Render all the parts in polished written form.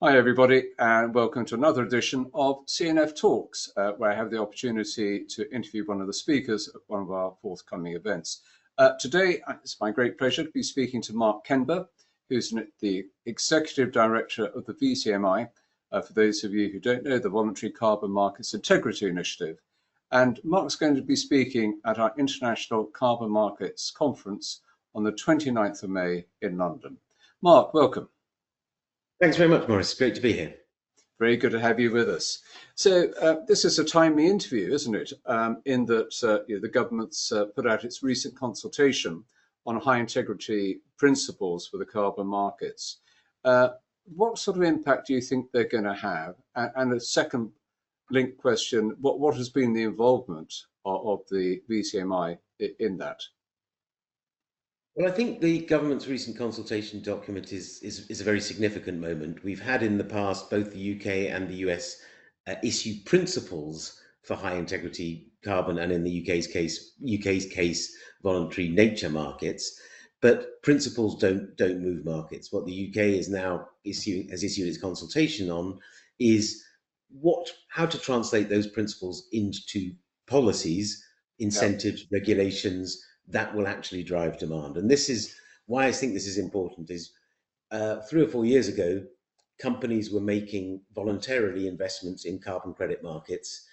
Hi, everybody, and welcome to another edition of CNF Talks, where I have the opportunity to interview one of the speakers at one of our forthcoming events. Today, it's my great pleasure to be speaking to Mark Kenber, who's the Executive Director of the VCMI, for those of you who don't know, the Voluntary Carbon Markets Integrity Initiative. And Mark's going to be speaking at our International Carbon Markets Conference on the 29th of May in London. Mark, welcome. Thanks very much, Maurice. Great to be here. Very good to have you with us. So this is a timely interview, isn't it? In that the government's put out its recent consultation on high integrity principles for the carbon markets. What sort of impact do you think they're going to have? And a second linked question, what has been the involvement of the VCMI in that? Well, I think the government's recent consultation document is a very significant moment. We've had in the past both the UK and the US issue principles for high integrity carbon, and in the UK's case, voluntary nature markets. But principles don't move markets. What the UK is now has issued its consultation on is how to translate those principles into policies, incentives, regulations that will actually drive demand. And this is why I think this is important. Is 3 or 4 years ago, companies were making voluntarily investments in carbon credit markets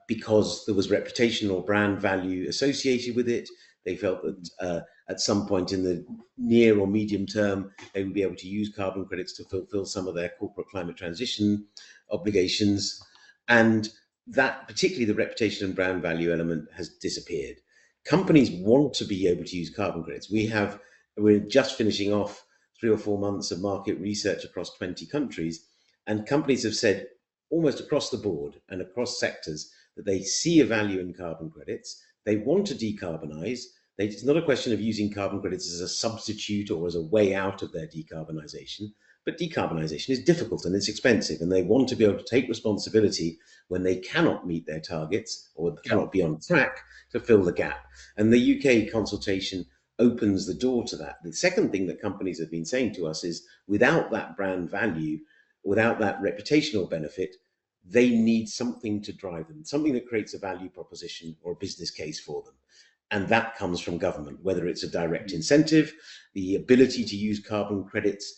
because there was reputational or brand value associated with it. They felt that at some point in the near or medium term, they would be able to use carbon credits to fulfill some of their corporate climate transition obligations. And that, particularly the reputation and brand value element, has disappeared. Companies want to be able to use carbon credits. We're just finishing off 3 or 4 months of market research across 20 countries, and companies have said almost across the board and across sectors that they see a value in carbon credits. They want to decarbonize. It's not a question of using carbon credits as a substitute or as a way out of their decarbonization, but decarbonization is difficult and it's expensive, and they want to be able to take responsibility when they cannot meet their targets or cannot be on track to fill the gap. And the UK consultation opens the door to that. The second thing that companies have been saying to us is, without that brand value, without that reputational benefit, they need something to drive them, something that creates a value proposition or a business case for them. And that comes from government, whether it's a direct incentive, the ability to use carbon credits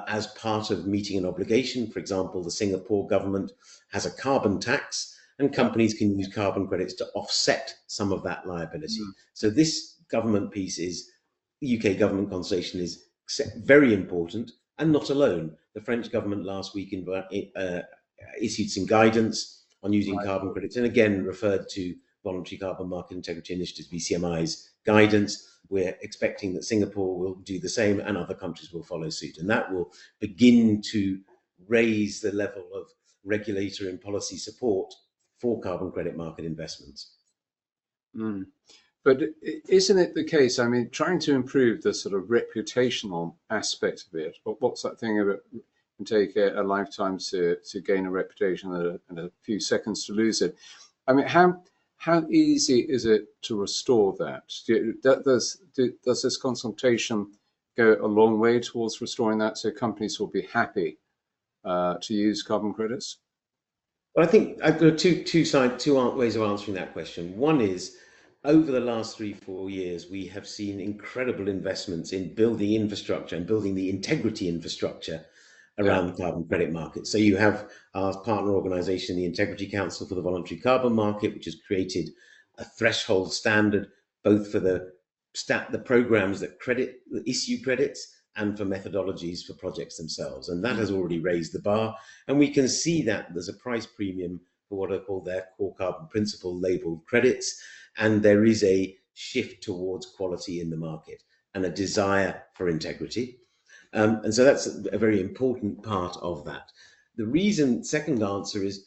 as part of meeting an obligation. For example, the Singapore government has a carbon tax, and companies can use carbon credits to offset some of that liability. So this government piece the UK government consultation is very important, and not alone. The French government last week issued some guidance on using carbon credits, and again referred to Voluntary Carbon Market Integrity Initiative, VCMI's guidance. We're expecting that Singapore will do the same and other countries will follow suit. And that will begin to raise the level of regulatory and policy support for carbon credit market investments. But isn't it the case, I mean, trying to improve the sort of reputational aspect of it, but what's that thing of it can take a lifetime to gain a reputation and a few seconds to lose it? I mean, how easy is it to restore that? Does this consultation go a long way towards restoring that, so companies will be happy to use carbon credits? Well, I think there are two ways of answering that question. One is, over the last 3-4 years, we have seen incredible investments in building infrastructure and building the integrity infrastructure around the carbon credit market. So you have our partner organization, the Integrity Council for the Voluntary Carbon Market, which has created a threshold standard both for the programs that issue credits and for methodologies for projects themselves. And that has already raised the bar. And we can see that there's a price premium for what are called their core carbon principle labeled credits. And there is a shift towards quality in the market and a desire for integrity. And so that's a very important part of that. Second answer is,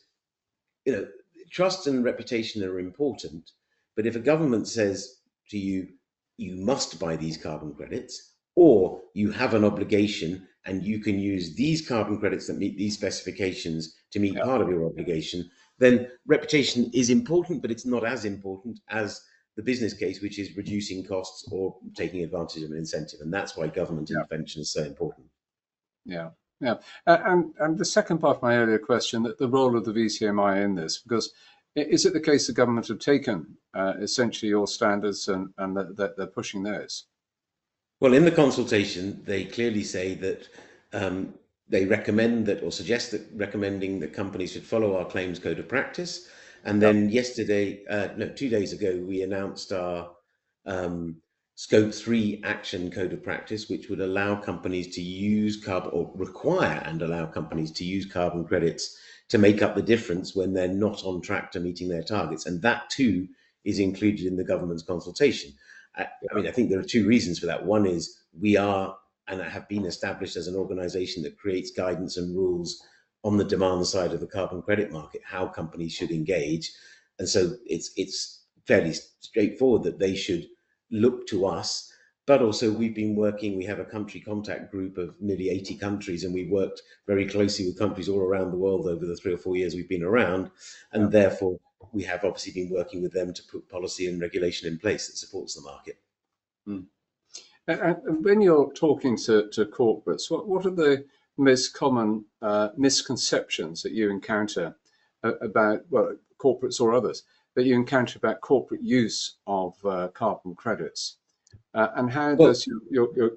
trust and reputation are important, but if a government says to you, you must buy these carbon credits, or you have an obligation and you can use these carbon credits that meet these specifications to meet part of your obligation, then reputation is important, but it's not as important as the business case, which is reducing costs or taking advantage of an incentive. And that's why government intervention is so important. Yeah. Yeah, and the second part of my earlier question, that the role of the VCMI in this, because is it the case the government have taken essentially your standards and that they're pushing those? Well, in the consultation, they clearly say that they recommend that, or suggest that, recommending that companies should follow our claims code of practice. And Yeah, then yesterday, no, 2 days ago, we announced our um, Scope 3 Action Code of Practice, which would allow companies to use carbon, or require and allow companies to use carbon credits to make up the difference when they're not on track to meeting their targets. And that too is included in the government's consultation. I mean, I think there are two reasons for that. One is we are and have been established as an organization that creates guidance and rules on the demand side of the carbon credit market, how companies should engage. And so it's fairly straightforward that they should look to us. But also we've been working, we have a country contact group of nearly 80 countries, and we worked very closely with countries all around the world over the 3 or 4 years we've been around. yeah. And therefore, we have obviously been working with them to put policy and regulation in place that supports the market. Mm. And when you're talking to corporates, what are the most common misconceptions that you encounter about, well, corporates or others, that you encounter about corporate use of carbon credits? And how Well, does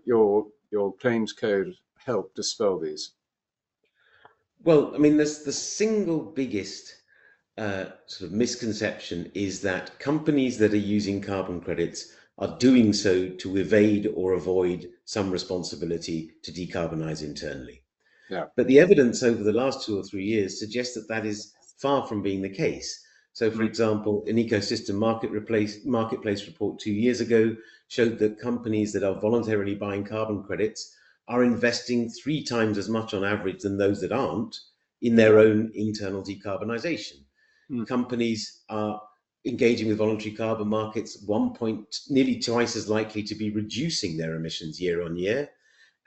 your claims code help dispel these? I mean, the single biggest sort of misconception is that companies that are using carbon credits are doing so to evade or avoid some responsibility to decarbonize internally. Yeah. But the evidence over the last 2 or 3 years suggests that that is far from being the case. So, for Mm. example, an ecosystem marketplace report 2 years ago showed that companies that are voluntarily buying carbon credits are investing 3 times as much on average than those that aren't in their Yeah. own internal decarbonisation. Mm. Companies are engaging with voluntary carbon markets nearly twice as likely to be reducing their emissions year on year,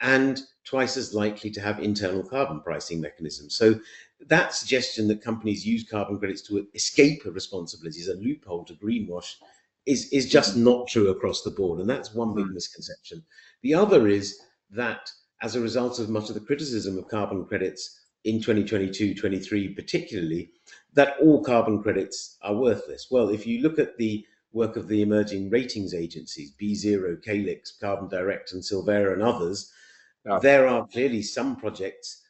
and twice as likely to have internal carbon pricing mechanisms. So that suggestion that companies use carbon credits to escape a responsibility as a loophole to greenwash is just Mm. not true across the board. And that's one big Mm. misconception. The other is that as a result of much of the criticism of carbon credits in 2022, 23 particularly, that all carbon credits are worthless. Well, if you look at the work of the emerging ratings agencies, B0, Calix, Carbon Direct, and Silvera, and others, Yeah. there are clearly some projects,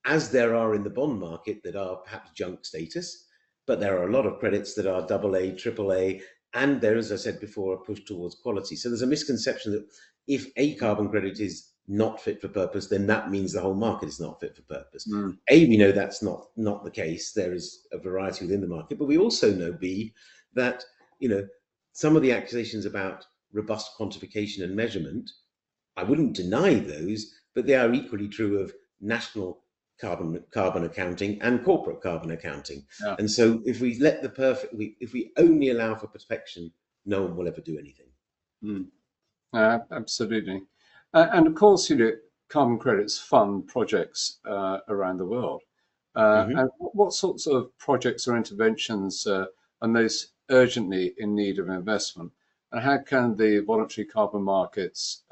as there are in the bond market, that are perhaps junk status, but there are a lot of credits that are AA, AAA, and there, as I said before, a push towards quality. So there's a misconception that if a carbon credit is not fit for purpose, then that means the whole market is not fit for purpose. Mm. A, we know that's not the case. There is a variety within the market, but we also know, B, that some of the accusations about robust quantification and measurement, I wouldn't deny those, but they are equally true of national carbon accounting and corporate carbon accounting. Yeah. And so if we let if we only allow for perfection, no one will ever do anything. Mm. Absolutely. And of course, carbon credits fund projects around the world. Mhm. And what sorts of projects or interventions are most urgently in need of investment? And how can the voluntary carbon markets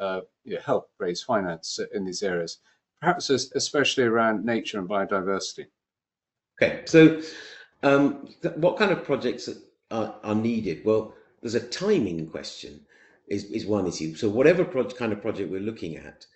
help raise finance in these areas, perhaps especially around nature and biodiversity? Okay, so what kind of projects are needed? Well, there's a timing question is one issue. So whatever kind of project we're looking at,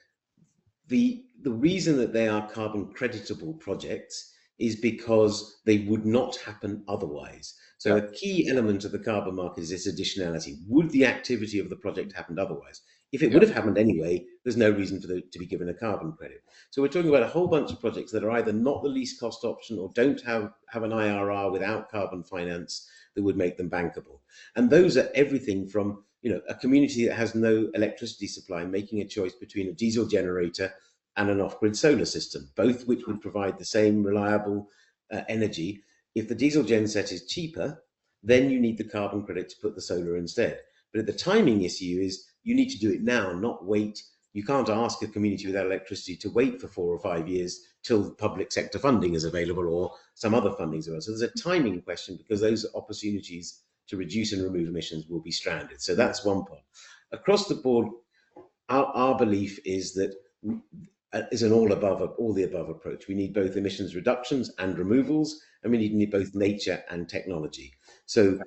the reason that they are carbon creditable projects is because they would not happen otherwise. So Yeah, a key element of the carbon market is this additionality. Would the activity of the project happened otherwise? If it would yeah, have happened anyway, there's no reason to be given a carbon credit. So we're talking about a whole bunch of projects that are either not the least cost option or don't have an IRR without carbon finance that would make them bankable. And those are everything from a community that has no electricity supply, making a choice between a diesel generator and an off-grid solar system, both which would provide the same reliable energy. If the diesel genset is cheaper, then you need the carbon credit to put the solar instead. But the timing issue is you need to do it now, not wait. You can't ask a community without electricity to wait for 4 or 5 years till public sector funding is available or some other funding is available. So there's a timing question because those opportunities to reduce and remove emissions will be stranded. So that's one part. Across the board, our belief is that is an all the above approach. We need both emissions reductions and removals, and we need both nature and technology. So,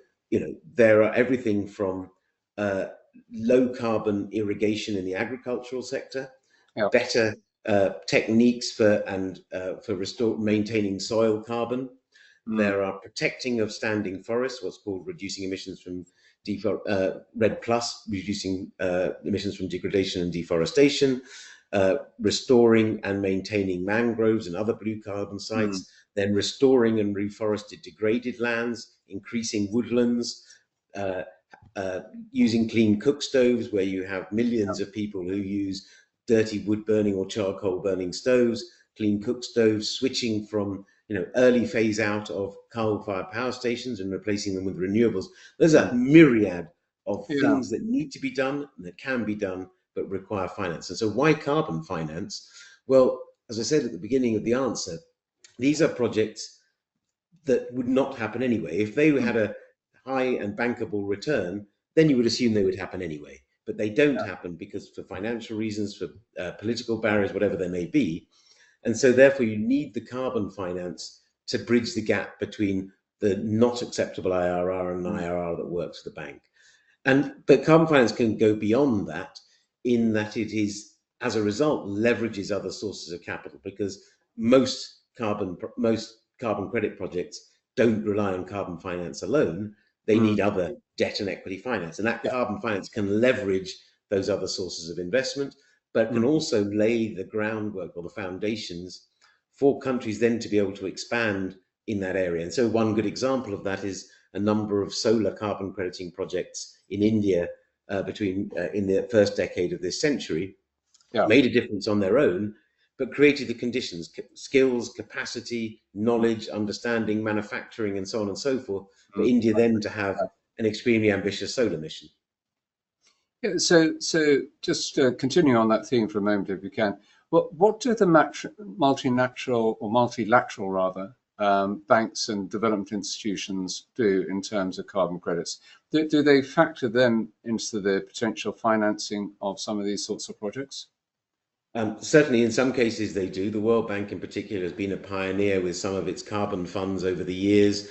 there are everything from low carbon irrigation in the agricultural sector, Yeah. better techniques for maintaining soil carbon. There are protecting of standing forests, what's called reducing emissions from REDD+, reducing emissions from degradation and deforestation, restoring and maintaining mangroves and other blue carbon sites, then restoring and reforested degraded lands, increasing woodlands, using clean cook stoves, where you have millions of people who use dirty wood burning or charcoal burning stoves, clean cook stoves, switching from early phase out of coal-fired power stations and replacing them with renewables. There's a myriad of things that need to be done and that can be done, but require finance. And so why carbon finance? Well, as I said at the beginning of the answer, these are projects that would not happen anyway. If they had a high and bankable return, then you would assume they would happen anyway. But they don't happen because for financial reasons, for political barriers, whatever there may be. And so therefore you need the carbon finance to bridge the gap between the not acceptable IRR and an IRR that works for the bank. But carbon finance can go beyond that, in that it is, as a result, leverages other sources of capital, because most carbon credit projects don't rely on carbon finance alone. They need other debt and equity finance, and that carbon finance can leverage those other sources of investment, but can also lay the groundwork or the foundations for countries then to be able to expand in that area. And so one good example of that is a number of solar carbon crediting projects in India in the first decade of this century, made a difference on their own, but created the conditions, skills, capacity, knowledge, understanding, manufacturing, and so on and so forth, for India then to have an extremely ambitious solar mission. Yeah, so just continuing on that theme for a moment, if you can, what do the multilateral banks and development institutions do in terms of carbon credits? Do they factor them into the potential financing of some of these sorts of projects? Certainly, in some cases they do. The World Bank in particular has been a pioneer with some of its carbon funds over the years.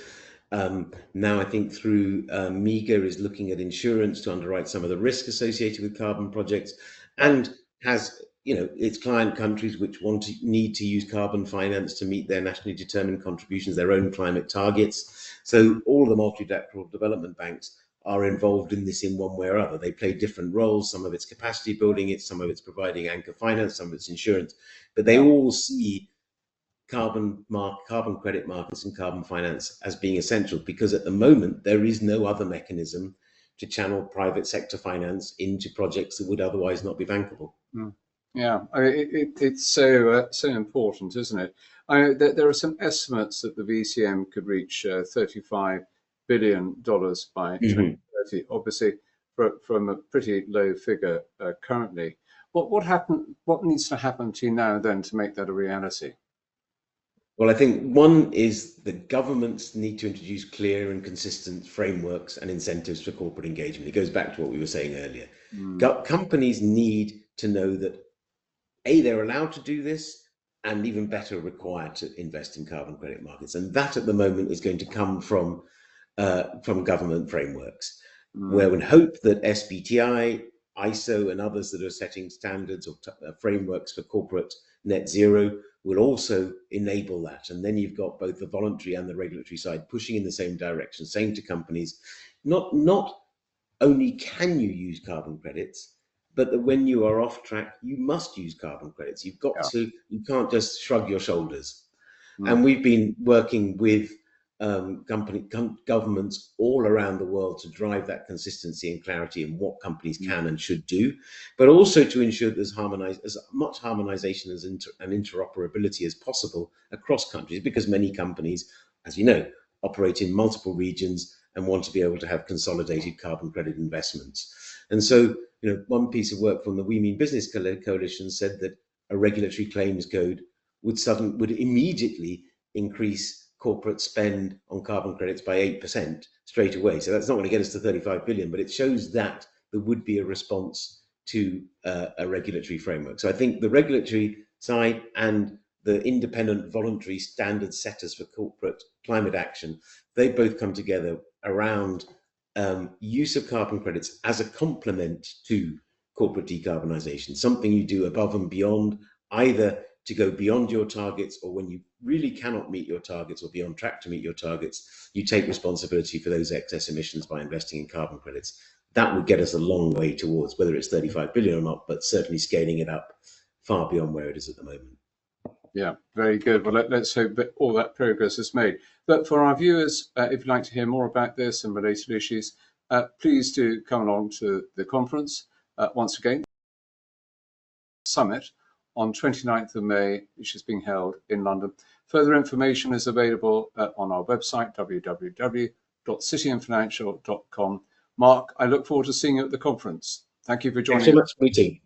Now I think through MEGA is looking at insurance to underwrite some of the risk associated with carbon projects, and has its client countries which need to use carbon finance to meet their nationally determined contributions, their own climate targets. So all of the multilateral development banks are involved in this in one way or other. They play different roles. Some of it's capacity building, some of it's providing anchor finance, some of it's insurance, but they all see carbon credit markets and carbon finance as being essential, because at the moment there is no other mechanism to channel private sector finance into projects that would otherwise not be bankable. Yeah, it's so important, isn't it? There are some estimates that the VCM could reach $35 billion by 2030, obviously from a pretty low figure currently. What needs to happen between now and then to make that a reality? Well, I think one is the governments need to introduce clear and consistent frameworks and incentives for corporate engagement. It goes back to what we were saying earlier. Companies need to know that they're allowed to do this, and even better, required to invest in carbon credit markets. And that at the moment is going to come from government frameworks, where we hope that SBTI, ISO, and others that are setting standards or frameworks for corporate net zero will also enable that. And then you've got both the voluntary and the regulatory side pushing in the same direction, saying to companies, not only can you use carbon credits, but that when you are off track, you must use carbon credits. You've got to, you can't just shrug your shoulders. And we've been working with governments all around the world to drive that consistency and clarity in what companies can and should do, but also to ensure there's as much harmonization and interoperability as possible across countries, because many companies, as you know, operate in multiple regions and want to be able to have consolidated carbon credit investments. And so, one piece of work from the We Mean Business Coalition said that a regulatory claims code would immediately increase corporate spend on carbon credits by 8% straight away. So that's not going to get us to 35 billion, but it shows that there would be a response to a regulatory framework. So I think the regulatory side and the independent voluntary standard setters for corporate climate action, they both come together around use of carbon credits as a complement to corporate decarbonisation, something you do above and beyond, either to go beyond your targets, or when you really cannot meet your targets or be on track to meet your targets, you take responsibility for those excess emissions by investing in carbon credits. That would get us a long way towards whether it's 35 billion or not, but certainly scaling it up far beyond where it is at the moment. Yeah, very good. Well, let's hope that all that progress is made. But for our viewers, if you'd like to hear more about this and related issues, please do come along to the conference. Once again, summit on 29th of May, which is being held in London. Further information is available on our website, www.cityandfinancial.com. Mark, I look forward to seeing you at the conference. Thank you for joining us. Thanks so much for meeting.